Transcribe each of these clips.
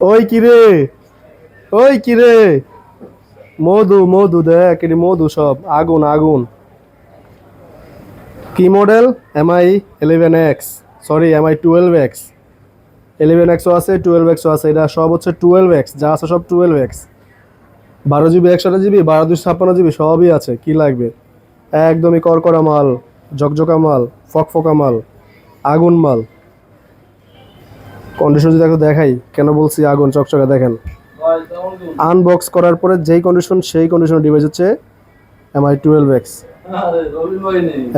ওই কিরে, ওই কিরে, মধু মধু দেখ এটি মধু, সব আগুন আগুন। কি model? MI 11X, sorry MI 12X। 11Xও আছে, 12Xও আছে, এটা সব হচ্ছে 12X, যা আছে সব 12X। 12 জিবি, 128 জিবি, 12 256 জিবি সবই আছে, কি লাগবে? একদমই করকরা মাল, ঝকঝকা মাল, ফকফকা মাল, আগুন মাল। কন্ডিশন যদি একটু দেখাই, কেন বলছি আগুন চকচকা, দেখেন। আনবক্স করার পরে যেই কন্ডিশন সেই কন্ডিশন ডিভাইস হচ্ছে MI 12X।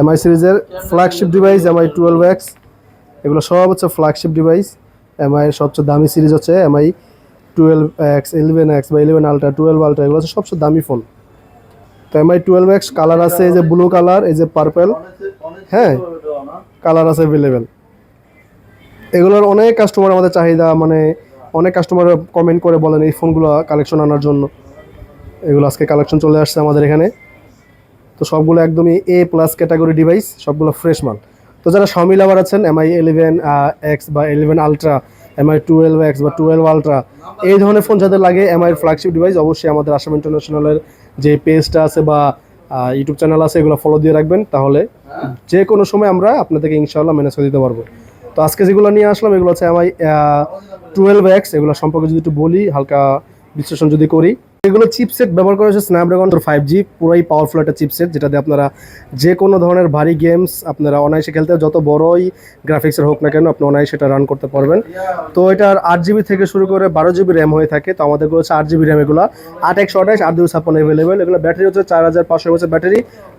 এমআই সিরিজের ফ্ল্যাগশিপ ডিভাইস MI 12X। এগুলো সব হচ্ছে ফ্ল্যাগশিপ ডিভাইস। এমআই এর সবচেয়ে দামি সিরিজ হচ্ছে MI 12X, 11X বা 11 আলট্রা, 12 আলট্রা, এগুলো হচ্ছে সবচেয়ে দামি ফোন। তো MI 12X কালার আছে, এই যে ব্লু কালার, এই যে পার্পেল, হ্যাঁ কালার আছে অ্যাভেলেবেল। এগুলোর অনেক কাস্টমার আমাদের চাহিদা, মানে অনেক কাস্টমার কমেন্ট করে বলেন এই ফোনগুলো কালেকশন আনার জন্য। এগুলো আজকে কালেকশন চলে আসছে আমাদের এখানে। তো সবগুলো একদমই A+ ক্যাটাগরি ডিভাইস, সবগুলো ফ্রেশ মাল। তো যারা Xiaomi লাভার আছেন, MI 11X বা 11 আলট্রা, MI 12X বা 12 আলট্রা, এই ধরনের ফোন যাদের লাগে এমআই এর ফ্ল্যাগশিপ ডিভাইস, অবশ্যই আমাদের আসাম ইন্টারন্যাশনালের যে পেজটা আছে বা ইউটিউব চ্যানেল আছে, এগুলো ফলো দিয়ে রাখবেন, তাহলে যে কোনো সময় আমরা আপনাদেরকে ইনশাআল্লাহ ম্যানেজ করে দিতে পারবো। তো আজকে যেগুলো নিয়ে আসলাম এগুলো হচ্ছে MI 12X। এগুলো সম্পর্কে যদি একটু বলি, হালকা বিশ্লেষণ যদি করি, এগুলো চিপসেট ব্যবহার করা হচ্ছে স্ন্যাপড্রাগন 5G, পুরাই পাওয়ারফুল একটা চিপসেট, যেটাতে আপনারা যে কোনো ধরনের ভারী গেমস আপনারা অনায়াসে খেলতে, যত বড়ই গ্রাফিক্সের হোক না কেন আপনি অনায়াসে এটা রান করতে পারবেন। তো এটার 8 জিবি থেকে শুরু করে 12 জিবি র্যাম হয়ে থাকে। তো আমাদের হচ্ছে 8 জিবি র্যাম, এগুলো 8 128 8 256 অ্যাভেলেবেল। এগুলো ব্যাটারি হচ্ছে 4500 ব্যাটারি,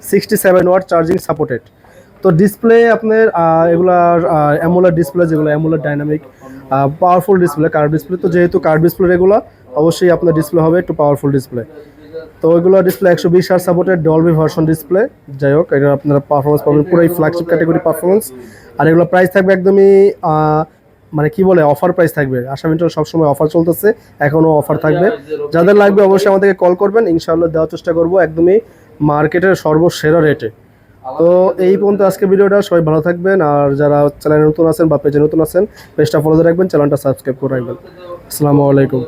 67 ওয়াট চার্জিং সাপোর্টেড। তো ডিসপ্লে আপনার এগুলার অ্যামোলেড ডিসপ্লে, যেগুলো AMOLED dynamic powerful display, curve display. তো যেহেতু কার্ভ ডিসপ্লে এগুলো, অবশ্যই আপনার ডিসপ্লে হবে একটু পাওয়ারফুল ডিসপ্লে। তো ওইগুলো display 120 hertz supported, Dolby version display. যাই হোক, এটা আপনারা পারফরমেন্স পাবেন পুরোই ফ্ল্যাগশিপ ক্যাটাগরি পারফরমেন্স। আর এগুলো প্রাইস থাকবে একদমই মানে কি বলে, অফার প্রাইস থাকবে। আসাম ইন্টার সবসময় অফার চলতেছে, এখনও অফার থাকবে। যাদের লাগবে অবশ্যই আমাদেরকে কল করবেন, ইনশাআল্লাহ দেওয়ার চেষ্টা করবো একদমই মার্কেটের সর্বসেরা রেটে। তো এই পর্যন্ত আজকে ভিডিওটা, সবাই ভালো থাকবেন। আর যারা চ্যানেলে নতুন আছেন বা পেজে নতুন আছেন, পেজটা ফলো রাখবেন, চ্যানেলটা সাবস্ক্রাইব করে রাখবেন। আসসালামু আলাইকুম।